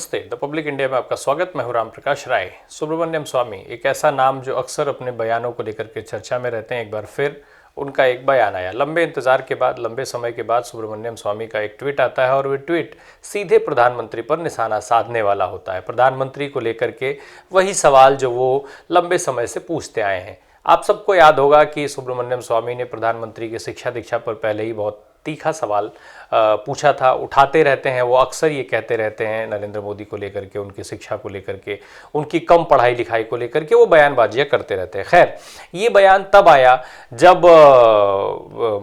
नमस्ते, the public India में आपका स्वागत। मैं हूं राम प्रकाश राय। सुब्रमण्यम स्वामी एक ऐसा नाम जो अक्सर अपने बयानों को लेकर के चर्चा में रहते हैं। एक बार फिर उनका एक बयान आया। लंबे इंतजार के बाद, लंबे समय के बाद सुब्रमण्यम स्वामी का एक ट्वीट आता है और वह ट्वीट सीधे प्रधानमंत्री पर निशाना साधने वाला होता है। प्रधानमंत्री को लेकर के वही सवाल जो वो लंबे समय से पूछते आए हैं। आप सबको याद होगा कि सुब्रमण्यम स्वामी ने प्रधानमंत्री की शिक्षा दीक्षा पर पहले ही बहुत तीखा सवाल पूछा था, उठाते रहते हैं। वो अक्सर ये कहते रहते हैं नरेंद्र मोदी को लेकर के, उनकी शिक्षा को लेकर के, उनकी कम पढ़ाई लिखाई को लेकर के वो बयानबाजियां करते रहते हैं। खैर, ये बयान तब आया जब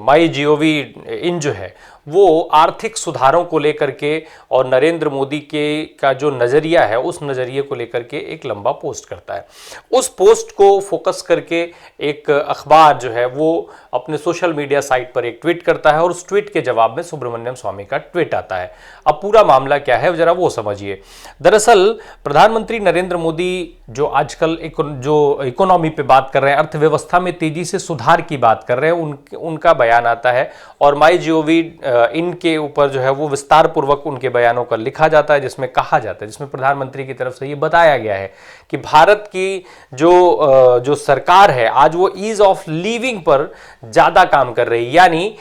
MyGov इन जो है वो आर्थिक सुधारों को लेकर के और नरेंद्र मोदी के का जो नज़रिया है उस नज़रिए को लेकर के एक लंबा पोस्ट करता है। उस पोस्ट को फोकस करके एक अखबार जो है वो अपने सोशल मीडिया साइट पर एक ट्वीट करता है और उस ट्वीट के जवाब में सुब्रमण्यम स्वामी का ट्वीट आता है। अब पूरा मामला क्या है जरा वो समझिए। दरअसल प्रधानमंत्री नरेंद्र मोदी जो आजकल जो इकोनॉमी पे बात कर रहे हैं, अर्थव्यवस्था में तेजी से सुधार की बात कर रहे हैं, उनका बयान आता है और MyGov इनके ऊपर जो है वो विस्तार पूर्वक उनके बयानों का लिखा जाता है, जिसमें कहा जाता है, जिसमें प्रधानमंत्री की तरफ से ये बताया गया है कि भारत की जो सरकार है आज वो ईज ऑफ लिविंग पर ज्यादा काम कर रही है। यानी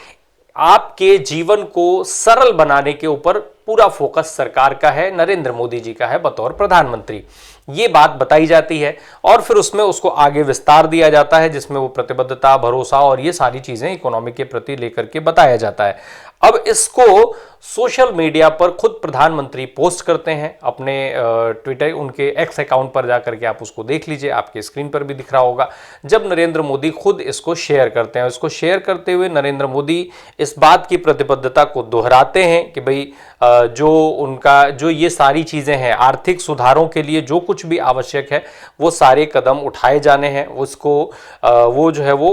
आपके जीवन को सरल बनाने के ऊपर पूरा फोकस सरकार का है, नरेंद्र मोदी जी का है बतौर प्रधानमंत्री। ये बात बताई जाती है और फिर उसमें उसको आगे विस्तार दिया जाता है, जिसमें वो प्रतिबद्धता, भरोसा और ये सारी चीजें इकोनॉमी के प्रति लेकर के बताया जाता है। अब इसको सोशल मीडिया पर खुद प्रधानमंत्री पोस्ट करते हैं अपने ट्विटर, उनके एक्स अकाउंट पर जाकर के आप उसको देख लीजिए, आपके स्क्रीन पर भी दिख रहा होगा। जब नरेंद्र मोदी खुद इसको शेयर करते हैं, इसको शेयर करते हुए नरेंद्र मोदी इस बात की प्रतिबद्धता को दोहराते हैं कि भाई जो ये सारी चीजें हैं, आर्थिक सुधारों के लिए जो कुछ भी आवश्यक है वो सारे कदम उठाए जाने हैं। उसको वो जो है वो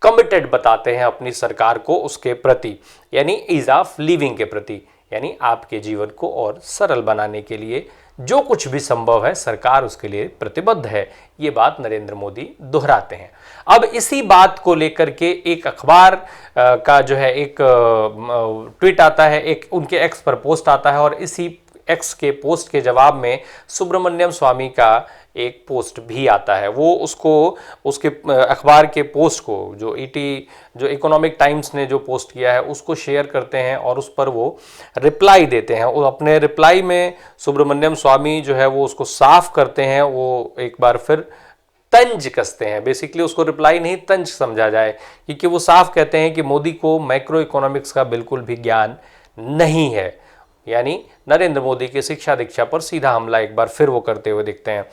कमिटेड बताते हैं अपनी सरकार को उसके प्रति, यानी ईज ऑफ लिविंग के प्रति, यानी आपके जीवन को और सरल बनाने के लिए जो कुछ भी संभव है सरकार उसके लिए प्रतिबद्ध है। ये बात नरेंद्र मोदी दोहराते हैं। अब इसी बात को लेकर के एक अखबार का जो है एक ट्वीट आता है, एक उनके एक्स पर पोस्ट आता है और इसी एक्स के पोस्ट के जवाब में सुब्रमण्यम स्वामी का एक पोस्ट भी आता है। वो उसके अखबार के पोस्ट को जो इकोनॉमिक टाइम्स ने जो पोस्ट किया है उसको शेयर करते हैं और उस पर वो रिप्लाई देते हैं। वो अपने रिप्लाई में सुब्रमण्यम स्वामी जो है वो उसको साफ करते हैं, वो एक बार फिर तंज कसते हैं। बेसिकली उसको रिप्लाई नहीं तंज समझा जाए, क्योंकि वो साफ कहते हैं कि मोदी को मैक्रो इकोनॉमिक्स का बिल्कुल भी ज्ञान नहीं है। यानी नरेंद्र मोदी की शिक्षा दीक्षा पर सीधा हमला एक बार फिर वो करते हुए दिखते हैं।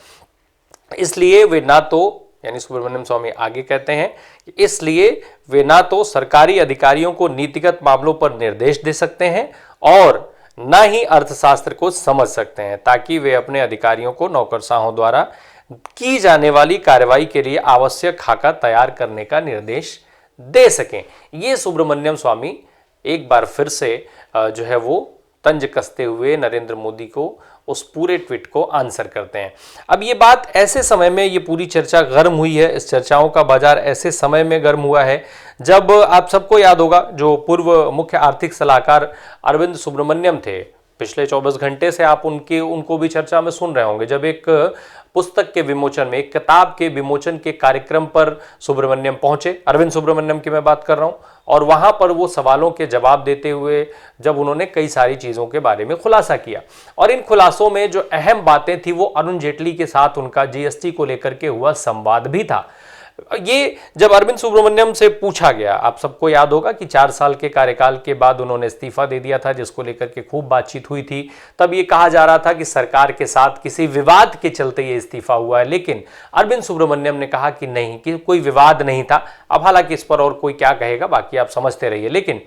इसलिए वे ना तो, यानी सुब्रमण्यम स्वामी आगे कहते हैं, इसलिए वे ना तो सरकारी अधिकारियों को नीतिगत मामलों पर निर्देश दे सकते हैं और ना ही अर्थशास्त्र को समझ सकते हैं, ताकि वे अपने अधिकारियों को नौकरशाहों द्वारा की जाने वाली कार्रवाई के लिए आवश्यक खाका तैयार करने का निर्देश दे सकें। ये सुब्रमण्यम स्वामी एक बार फिर से जो है वो तंज कसते हुए नरेंद्र मोदी को उस पूरे ट्वीट को आंसर करते हैं। अब ये बात ऐसे समय में, ये पूरी चर्चा गर्म हुई है, इस चर्चाओं का बाजार ऐसे समय में गर्म हुआ है जब आप सबको याद होगा जो पूर्व मुख्य आर्थिक सलाहकार अरविंद सुब्रमण्यम थे, पिछले 24 घंटे से आप उनको भी चर्चा में सुन रहे होंगे। जब एक पुस्तक के विमोचन में, एक किताब के विमोचन के कार्यक्रम पर सुब्रमण्यम पहुंचे, अरविंद सुब्रमण्यम की मैं बात कर रहा हूं, और वहां पर वो सवालों के जवाब देते हुए जब उन्होंने कई सारी चीजों के बारे में खुलासा किया, और इन खुलासों में जो अहम बातें थी वो अरुण जेटली के साथ उनका जीएसटी को लेकर के हुआ संवाद भी था। ये जब अरविंद सुब्रमण्यम से पूछा गया, आप सबको याद होगा कि 4 साल के कार्यकाल के बाद उन्होंने इस्तीफा दे दिया था, जिसको लेकर के खूब बातचीत हुई थी। तब ये कहा जा रहा था कि सरकार के साथ किसी विवाद के चलते ये इस्तीफा हुआ है, लेकिन अरविंद सुब्रमण्यम ने कहा कि नहीं, कि कोई विवाद नहीं था। अब हालांकि इस पर और कोई क्या कहेगा, बाकी आप समझते रहिए। लेकिन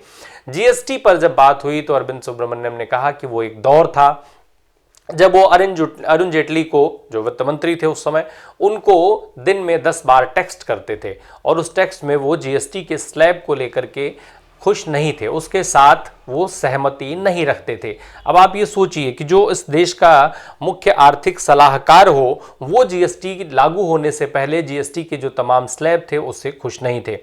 जीएसटी पर जब बात हुई तो अरविंद सुब्रमण्यम ने कहा कि वो एक दौर था जब वो अरुण जेटली को, जो वित्त मंत्री थे उस समय, उनको दिन में 10 बार टेक्स्ट करते थे और उस टेक्स्ट में वो जीएसटी के स्लैब को लेकर के खुश नहीं थे, उसके साथ वो सहमति नहीं रखते थे। अब आप ये सोचिए कि जो इस देश का मुख्य आर्थिक सलाहकार हो वो जीएसटी लागू होने से पहले जीएसटी के जो तमाम स्लैब थे उससे खुश नहीं थे।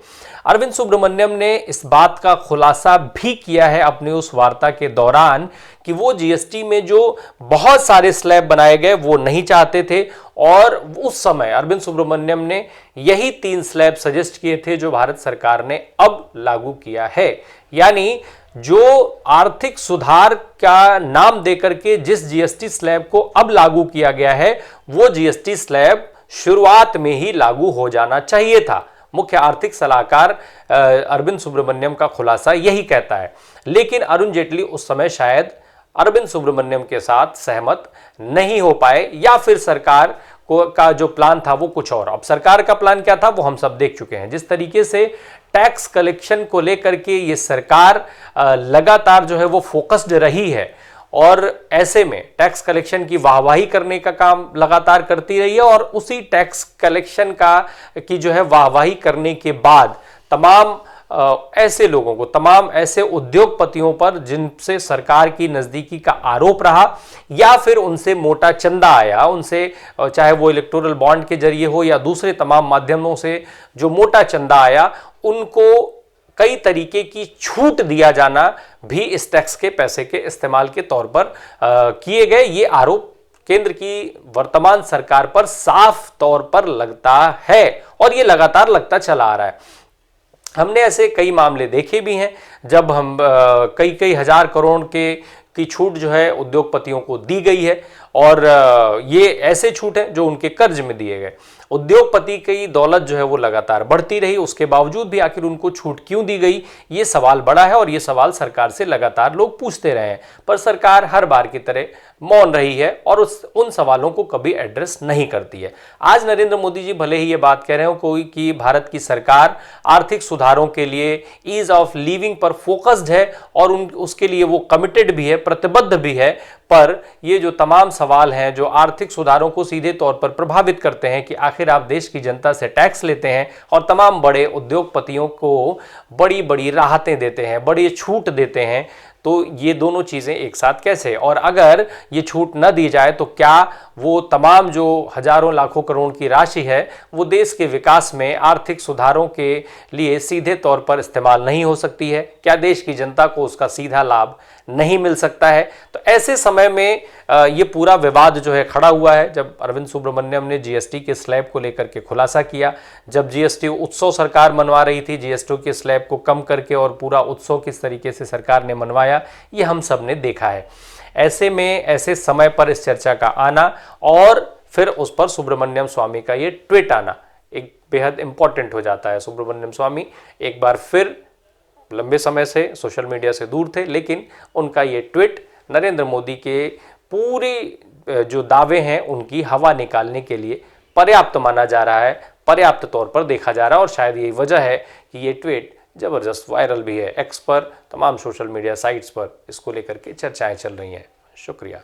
अरविंद सुब्रमण्यम ने इस बात का खुलासा भी किया है अपनी उस वार्ता के दौरान कि वो जीएसटी में जो बहुत सारे स्लैब बनाए गए वो नहीं चाहते थे, और उस समय अरविंद सुब्रमण्यम ने यही 3 स्लैब सजेस्ट किए थे जो भारत सरकार ने अब लागू किया है। यानी जो आर्थिक सुधार का नाम देकर के जिस जीएसटी स्लैब को अब लागू किया गया है वो जीएसटी स्लैब शुरुआत में ही लागू हो जाना चाहिए था। मुख्य आर्थिक सलाहकार अरविंद सुब्रमण्यम का खुलासा यही कहता है। लेकिन अरुण जेटली उस समय शायद अरविंद सुब्रमण्यम के साथ सहमत नहीं हो पाए, या फिर सरकार का जो प्लान था वो कुछ और। अब सरकार का प्लान क्या था वो हम सब देख चुके हैं। जिस तरीके से टैक्स कलेक्शन को लेकर के ये सरकार लगातार जो है वो फोकस्ड रही है, और ऐसे में टैक्स कलेक्शन की वाहवाही करने का काम लगातार करती रही है, और उसी टैक्स कलेक्शन की जो है वाहवाही करने के बाद तमाम ऐसे लोगों को, तमाम ऐसे उद्योगपतियों पर जिनसे सरकार की नजदीकी का आरोप रहा या फिर उनसे मोटा चंदा आया, उनसे चाहे वो इलेक्टोरल बॉन्ड के जरिए हो या दूसरे तमाम माध्यमों से जो मोटा चंदा आया, उनको कई तरीके की छूट दिया जाना भी इस टैक्स के पैसे के इस्तेमाल के तौर पर किए गए। ये आरोप केंद्र की वर्तमान सरकार पर साफ तौर पर लगता है, और ये लगातार लगता चला आ रहा है। हमने ऐसे कई मामले देखे भी हैं जब हम कई हजार करोड़ की छूट जो है उद्योगपतियों को दी गई है, और ये ऐसे छूट हैं जो उनके कर्ज में दिए गए। उद्योगपति की दौलत जो है वो लगातार बढ़ती रही, उसके बावजूद भी आखिर उनको छूट क्यों दी गई, ये सवाल बड़ा है, और ये सवाल सरकार से लगातार लोग पूछते रहे हैं। पर सरकार हर बार की तरह मौन रही है और उन सवालों को कभी एड्रेस नहीं करती है। आज नरेंद्र मोदी जी भले ही ये बात कह रहे हो कोई कि भारत की सरकार आर्थिक सुधारों के लिए ईज ऑफ लिविंग पर फोकस्ड है, और उसके लिए वो कमिटेड भी है, प्रतिबद्ध भी है, पर ये जो तमाम सवाल हैं जो आर्थिक सुधारों को सीधे तौर पर प्रभावित करते हैं कि आखिर आप देश की जनता से टैक्स लेते हैं और तमाम बड़े उद्योगपतियों को बड़ी बड़ी राहतें देते हैं, बड़ी छूट देते हैं, तो ये दोनों चीज़ें एक साथ कैसे? और अगर ये छूट न दी जाए तो क्या वो तमाम जो हजारों लाखों करोड़ की राशि है वो देश के विकास में, आर्थिक सुधारों के लिए सीधे तौर पर इस्तेमाल नहीं हो सकती है? क्या देश की जनता को उसका सीधा लाभ नहीं मिल सकता है? तो ऐसे समय में ये पूरा विवाद जो है खड़ा हुआ है। जब अरविंद सुब्रमण्यम ने जीएसटी के स्लैब को लेकर के खुलासा किया, जब जीएसटी उत्सव सरकार मनवा रही थी, जीएसटी के स्लैब को कम करके, और पूरा उत्सव किस तरीके से सरकार ने मनवाया ये हम सब ने देखा है। ऐसे में ऐसे समय पर इस चर्चा का आना और फिर उस पर सुब्रमण्यम स्वामी का ये ट्वीट आना एक बेहद इंपॉर्टेंट हो जाता है। सुब्रमण्यम स्वामी एक बार फिर लंबे समय से सोशल मीडिया से दूर थे, लेकिन उनका ये ट्वीट नरेंद्र मोदी के पूरी जो दावे हैं उनकी हवा निकालने के लिए पर्याप्त माना जा रहा है, पर्याप्त तौर पर देखा जा रहा है, और शायद यही वजह है कि ये ट्वीट ज़बरदस्त वायरल भी है। एक्स पर, तमाम सोशल मीडिया साइट्स पर इसको लेकर के चर्चाएं चल रही हैं। शुक्रिया।